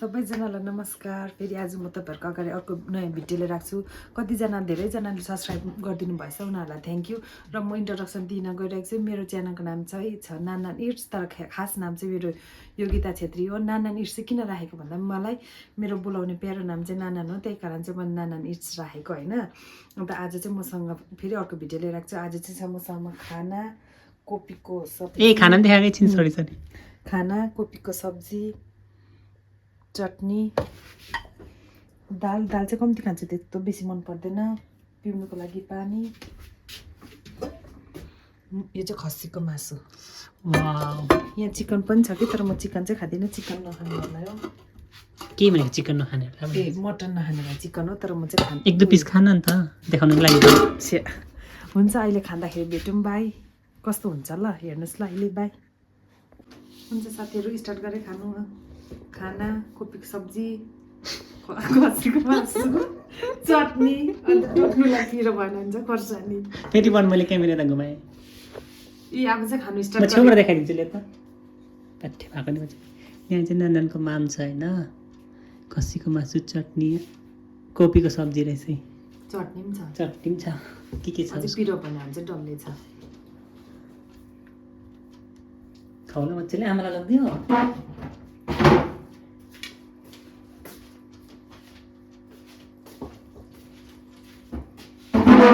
सबैजनालाई नमस्कार। फेरि आज म तपाईँहरूको अगाडि अर्को नयाँ भिडियो लिएर आएको छु। कतिजना धेरैजनाले सब्सक्राइब गरिदिनु भएछ, उनीहरूलाई थ्याङ्क यू। र म इन्ट्रोडक्सन दिन गइरहेको छु। मेरो च्यानलको नाम चाहिँ नानान इट्स, तर खास नाम चाहिँ मेरो योगिता छेत्री हो। नानान इट्स चाहिँ किन राखेको भन्दा मलाई मेरो बोलाउने प्यारो नाम चाहिँ नानान हो, त्यही कारण चाहिँ मैले नानान इट्स राखेको होइन। अन्त आज चाहिँ मसँग फेरि अर्को भिडियो लिएर आएको छु। आज चाहिँ मसँग खाना कोपीको सब्जी, खाना देखाएकै छिन्। सरी खाना कोपीको सब्जी, चटनी, दाल चाहिँ कम्ती खान्छु, त्यस्तो बेसी मन पर्दैन। पिउनुको लागि पानी। यो चाहिँ खसीको मासु। यहाँ चिकन पनि छ कि, तर म चिकन चाहिँ खाँदिनँ। चिकन नखानेहरूलाई हो। के भनेको चिकन नखाने? ए मटन नखानेलाई चिकन हो, तर म चाहिँ खान्छु। एक दुई पिस खान नि त, देखाउनुको लागि। हुन्छ, अहिले खाँदाखेरि भेटौँ। बाई। कस्तो हुन्छ ल हेर्नुहोस् ल अहिले। बाई। हुन्छ साथीहरू, स्टार्ट गरेँ खानु। खाना कोपीको सब्जी, खसीको मासु, चटनी, अन्त टोक्नुलाई पिरो भएन हुन्छ खोर्सानी। फेरि पनि मैले क्यामेरा त घुमाएँ। ए अब चाहिँ खानु स्टार्ट गरेँ। छेउबाट देखाइदिन्छु ले त। पाठ्य भएको नि यहाँ चाहिँ नानानको माम छ होइन। खसीको मासु, चटनी, कोपीको सब्जी रहेछ। चटनी पनि छ। चटनी पनि छ। के छ? पिरो पनि हाल्छ, डल्ले छ। खाउन मजाले आमालाई लाग्दियो।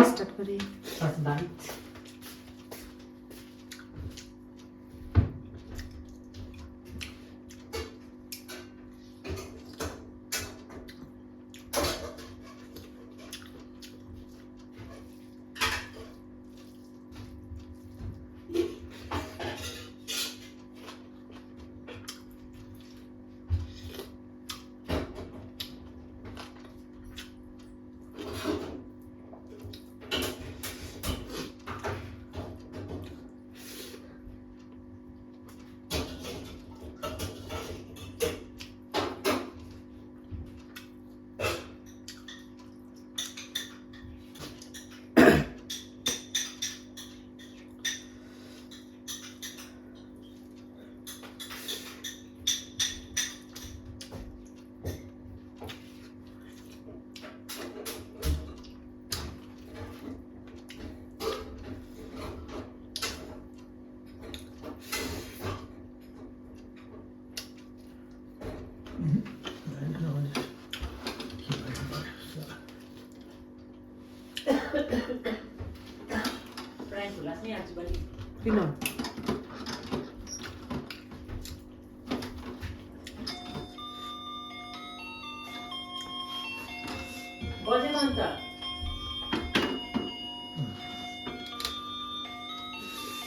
स्टार्ट गरेँ।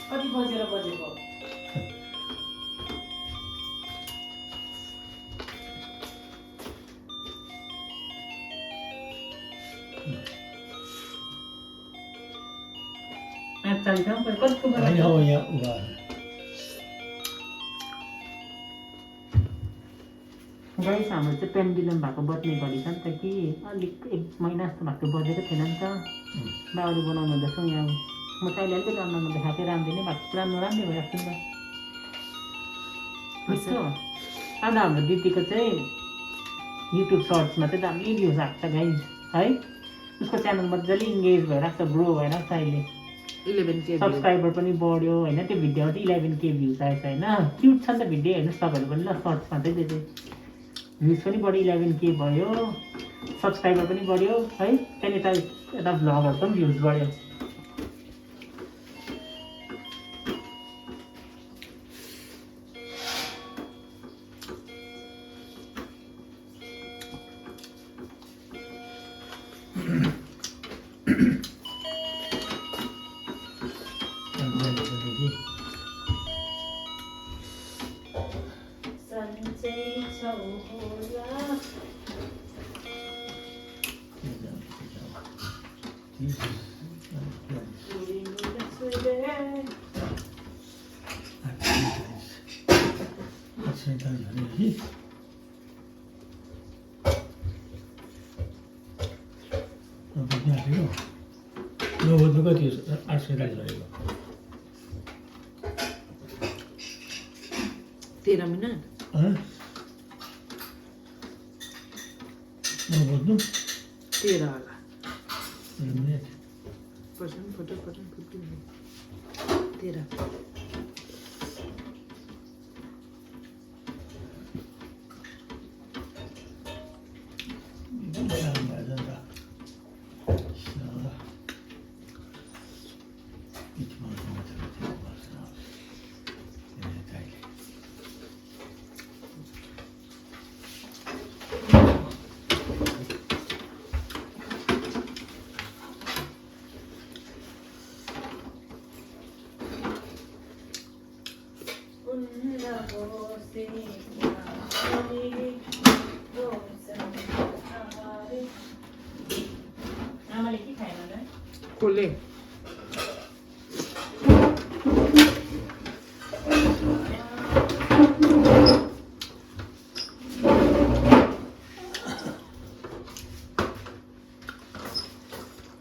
कति बजेर बजेको? कतिको गाइस, हाम्रो चाहिँ पेन्डुलम भएको बज्ने घडी छ नि त कि अलिक 1 महिना जस्तो भएको बजेको थिएन नि त। बाउले बनाउनु हुँदैछ यहाँ। म चाहिँ अहिले अलिकति राम्रो देखाएको थिएँ, राम्रो नै भएको, राम्रो भइरहेको छ नि त। यस्तो अन्त हाम्रो दिदीको चाहिँ युट्युब सर्ट्समा चाहिँ दामी भ्युज आएको छ गाइस है। उसको च्यानल मजाले इङ्गेज भइरहेको छ, ग्रो भइरहेको छ। अहिले 11K सब्सक्राइबर पनि बढ्यो होइन। त्यो भिडियोमा चाहिँ 11K भ्युज आएछ होइन। क्युट छ नि त भिडियो, हेर्नुहोस् तपाईँहरू पनि ल। सर्ट्समा चाहिँ त्यो चाहिँ भ्युज पनि बढ्यो, 11K भयो, सब्सक्राइबर पनि बढ्यो है। त्यहाँदेखि यता भ्लगहरूको पनि भ्युज बढ्यो। लोगों को 840 लगेगा 13 मिनट नबोध्नु 13 होला मिनेट पर्सन फोटो 13 आमाले के खाएन त खोले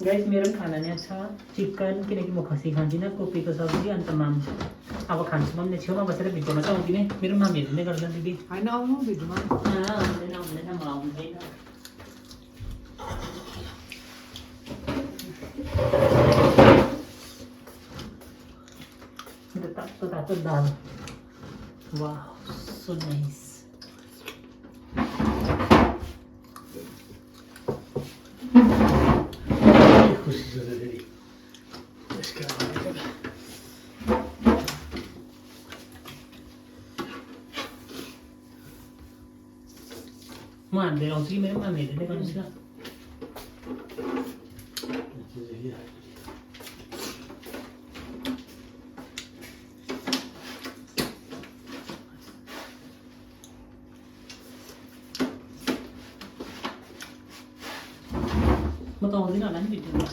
गाइस मेरो पनि खाना यहाँ छ चिकन किनकि म खसी खान्दिनँ कोपीको सब्जी अन्त माम अब खान्छु मम्मीले छेउमा बसेर भिडियोमा चाहिँ आउँदिनँ मेरो माम हेर्दै गर्छ दिदी होइन आउनु भिडियोमा आउँदैन आउँदैन म आउँदैन तातो तातो दाल वाह सो नाइस खुसी छ धेरै यसका म हान्दै आउँछु कि मेरो माम हेर्दै गर्नुहोस् ल म त आउँदिनँ होला नि भिडियोमा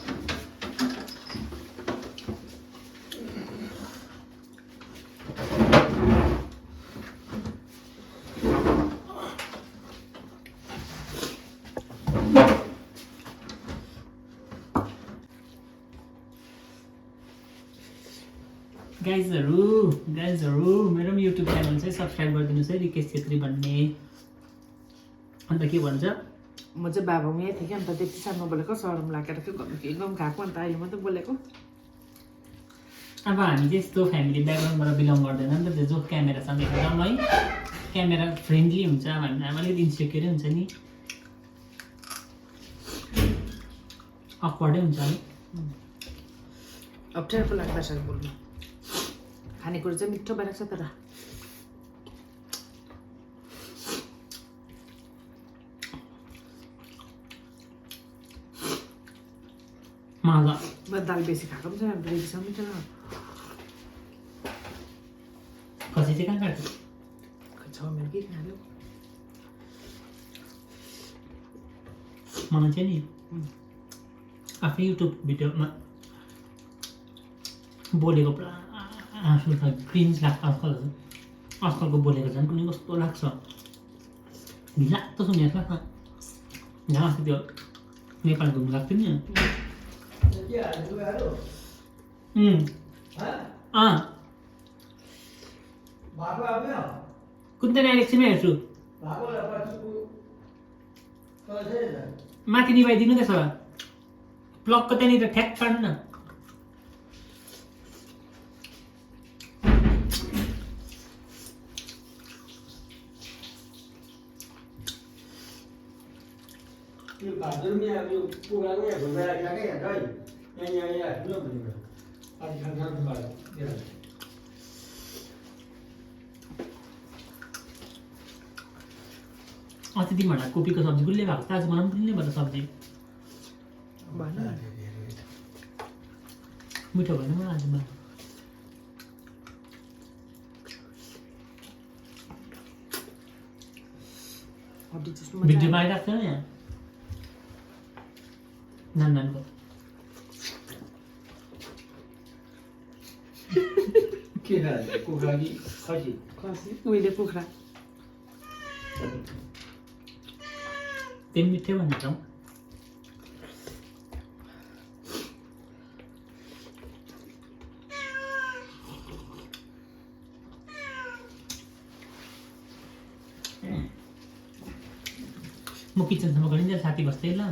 गाइजहरू मेरो पनि युट्युब च्यानल चाहिँ सब्सक्राइब गरिदिनुहोस् है रिकेश छेत्री भन्ने अन्त के भन्छ म चाहिँ बाबा यहीँ थिएँ कि अन्त त्यति सानो बोलेको सरम लागेर के गर्नु के गर्नु गएको अन्त अहिले मात्रै बोलेको अब हामी चाहिँ यस्तो फ्यामिली ब्याकग्राउन्डबाट बिलङ गर्दैन नि त त्यो जो क्यामेरासँग एकदम है क्यामेरा फ्रेन्डली हुन्छ अब हामी अलिकति इन्सेक्युरै हुन्छ नि अक्वर्डै हुन्छ है अप्ठ्यारो पो लाग्दा सर बोल्नु खानेकुरो चाहिँ मिठो भइरहेको छ तर मजा म दाल बेसी खाएको पनि छैन रेडीसँग मिठो न खसी चाहिँ कहाँ काट्छ छ मेरो के खायो मलाई चाहिँ नि आफ्नै युट्युब भिडियोमा बोलेको पुरा आँसु छ क्रिन्ज लाग्छ आजकलको बोलेको झन् कुनै कस्तो लाग्छ लाग्दो सुन्ने जस्तो लाग्छ झन् अस्ति त्यो नेपाल घुम्नु गएको थियो नि कुन चाहिँ एकछिनमै हेर्छु माथि निभाइदिनु त्यसो भए प्लगको त्यहाँनिर ठ्याक पार्नु न यो भादुरमा अब यो कुखुराको यहाँ घुमेर राखेको यहाँ है यहाँ ठुलो भनेको आज खान्छ अस्ति तिमीहरूलाई कोपीको सब्जी गुल्ले भएको छ आज मलाई पनि गुल्ले भयो सब्जी मिठो भएन मलाई आज मलाई भिडियोमा आइरहेको छ यहाँ नानको के खान्छ कुखुरा कि खसी खसी उहिले कुखुरा त्यही मिठै भनेको हौ म किचनसम्म गरिन्छ साथी बस्दै ल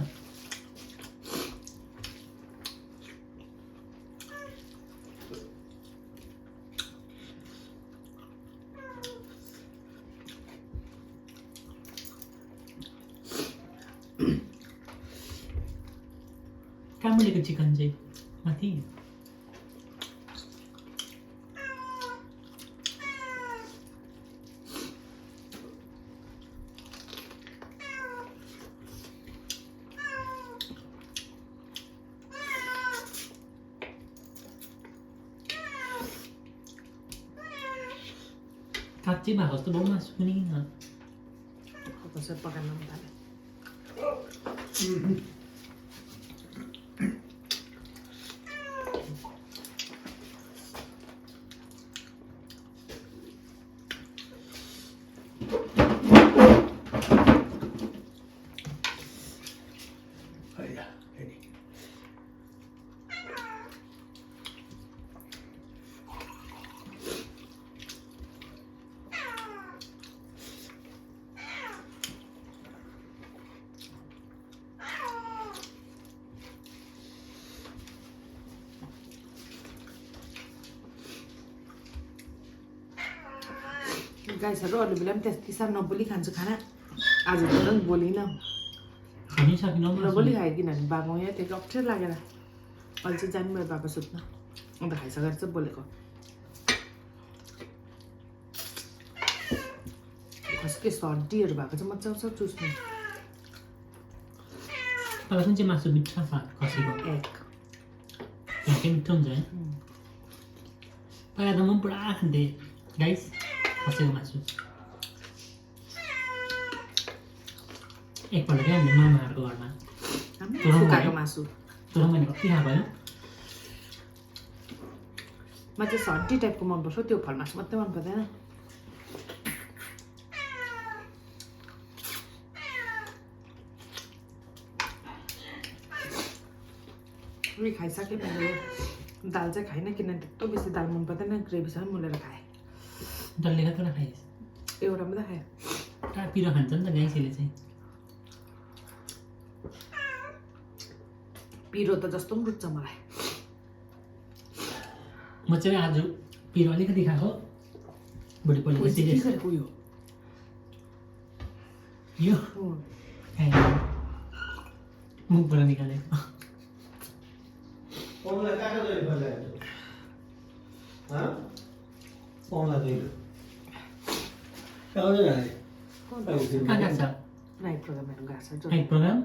कहाँ मिलेको चिकन चाहिँ माथि काँच्चै भएको जस्तो बहु मासु पनि कसरी पकाउन मन थाल्यो गाइसहरू अरू बेला पनि त्यति साह्रो नबोली खान्छु खाना आज त पनि बोलिनँ खानै सकिनँ नबोली खाएँ किनभने बाबा यहाँ त्यति अप्ठ्यारो लागेर अहिले चाहिँ जानुभयो बाबा सुत्न अन्त खाइसकेर चाहिँ बोलेको खसके सर्दीहरू भएको चाहिँ मजा आउँछ चुस्नु तर कुन चाहिँ मासु मिठो छ खसीको एक त्यहाँकै मिठो हुन्छ है पहिला त म पुरा खान्थेँ गाइस खसीको मासु एकपल्ट क्या हामीले मामाहरूको घरमा सुकाएको मासु तर मैले कति खाएको होइन म चाहिँ सर्दी टाइपको मनपर्छ त्यो फल मासु मात्रै मन पर्दैन उयो खाइसकेँ मैले दाल चाहिँ खाइनँ किनभने त्यस्तो बेसी दाल मन पर्दैन ग्रेभीसँग मोलेर खाएँ डल्ले कतिवटा खाइस् एउटा मात्रै खाएँ पिरो खान्छ नि त गाइसले चाहिँ पिरो त जस्तो पनि रुच्छ मलाई म चाहिँ आज पिरो अलिकति खाएको भोलि पल्ट सिरियस उयो यो मुखबाट निकालेको पाउला काट्यो त पहिला ह पाउला चाहिँ काट्यो न कहाँ गएको छ नाइट प्रोग्रामहरू गएको छ नाइट प्रोग्राम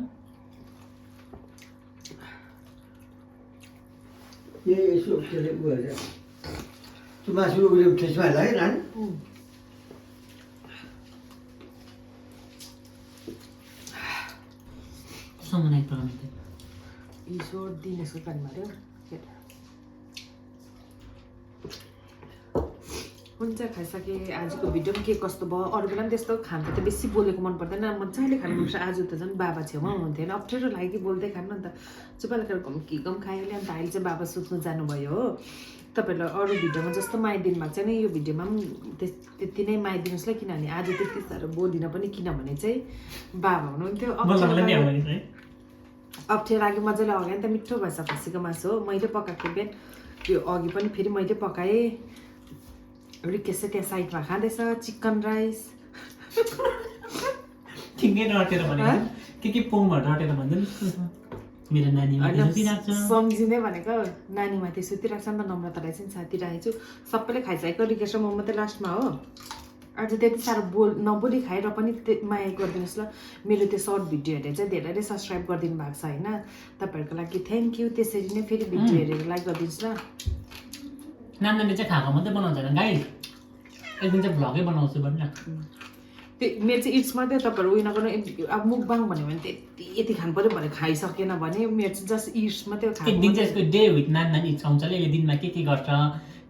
ये यसो के अरे उयो गरेर त्यो मासु उयो फ्रिजमा हाल्दा है नानी सँग नाइट प्रोग्राम थियो ईश्वर दिनेशको कान मार्यो हुन्छ खाइसकेँ आजको भिडियो पनि के कस्तो भयो अरू बेला पनि त्यस्तो खानु त बेसी बोलेको मन पर्दैन मजाले खानु मनपर्छ आज त झन् बाबा छेउमा हुनुहुन्थेन अप्ठ्यारो लाग्यो कि बोल्दै खानु अन्त चुपालेर घम खायो अन्त अहिले चाहिँ बाबा सुत्नु जानुभयो हो तपाईँहरूलाई अरू भिडियोमा जस्तो माया दिनुभएको छैन यो भिडियोमा पनि त्यति नै माया दिनुहोस् ल किनभने आज त्यति साह्रो बोलिनँ पनि किनभने चाहिँ बाबा हुनुहुन्थ्यो अप्ठ्यारो लाग्यो मजाले अगाडि त मिठो भएछ खसीको मासु हो मैले पकाएको बिहान त्यो अघि पनि फेरि मैले पकाएँ रिकेश चाहिँ त्यहाँ साइडमा खाँदैछ चिकन राइस ठिकै रटेर भनेको के पोङबाट रटेर भन्छ नि मेरो नानी सम्झिँदै भनेको नानीमाथि सुतिरहेको छ नि त नम्रतालाई चाहिँ साथी राखेको छु सबैले खाइसकेको रिकेश र म मात्रै लास्टमा हो आज त्यति साह्रो नबोली खाएर पनि माया गरिदिनुहोस् ल मेरो त्यो सर्ट भिडियो हेरेर चाहिँ धेरैले सब्सक्राइब गरिदिनु भएको छ होइन तपाईँहरूको लागि थ्याङ्क यू त्यसरी नै फेरि भिडियो हेरेर लाइक गरिदिनुहोस् ल नानीले चाहिँ खाएको मात्रै बनाउँदैन गाइस एकदिन चाहिँ भ्लगै बनाउँछु भन्न त्यो मेरो चाहिँ इट्स मात्रै तपाईँहरू उयो नगर्नु अब मुकबाङ भन्यो भने त्यति यति खानु पऱ्यो भने खाइसकेन भने मेरो चाहिँ जस्ट इट्स मात्रै एक दिन चाहिँ यसको डे विथ नानी इट्स आउँछ यसले दिनमा के गर्छ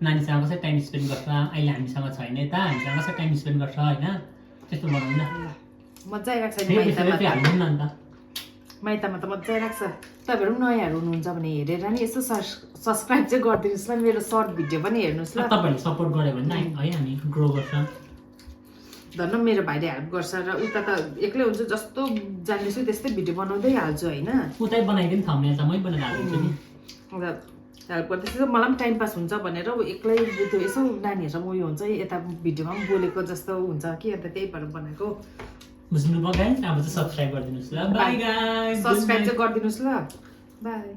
नानीसँग कसरी टाइम स्पेन्ड गर्छ अहिले हामीसँग छैन यता हामीसँग कसरी टाइम स्पेन्ड गर्छ होइन त्यस्तो बनाउनु न मजा आइरहेको छ माइतामा त मजा आइरहेको छ तपाईँहरू पनि नयाँहरू हुनुहुन्छ भने हेरेर नि यसो सब्सक्राइब चाहिँ गरिदिनुहोस् ल मेरो सर्ट भिडियो पनि हेर्नुहोस् ल तपाईँहरूले सपोर्ट गर्यो भने है हामी ग्रो गर्छ धन्न मेरो भाइले हेल्प गर्छ र उता त एक्लै हुन्छ जस्तो जान्दैछु त्यस्तै भिडियो बनाउँदै हाल्छु होइन उतै बनाइदिनु थम्नेल त मै बनाएर हालिदिन्छु नि अन्त हेल्प गर्दैछु मलाई पनि टाइम पास हुन्छ भनेर ऊ एक्लै त्यो यसो नानीहरूसँग उयो हुन्छ यता भिडियोमा पनि बोलेको जस्तो हुन्छ कि अन्त त्यही भएर बनाएको बुझ्नुभयो गाइस अब चाहिँ सब्स्क्राइब गरिदिनुहोस् ल बाइ गाइस सब्स्क्राइब चाहिँ गरिदिनुहोस् ल बाई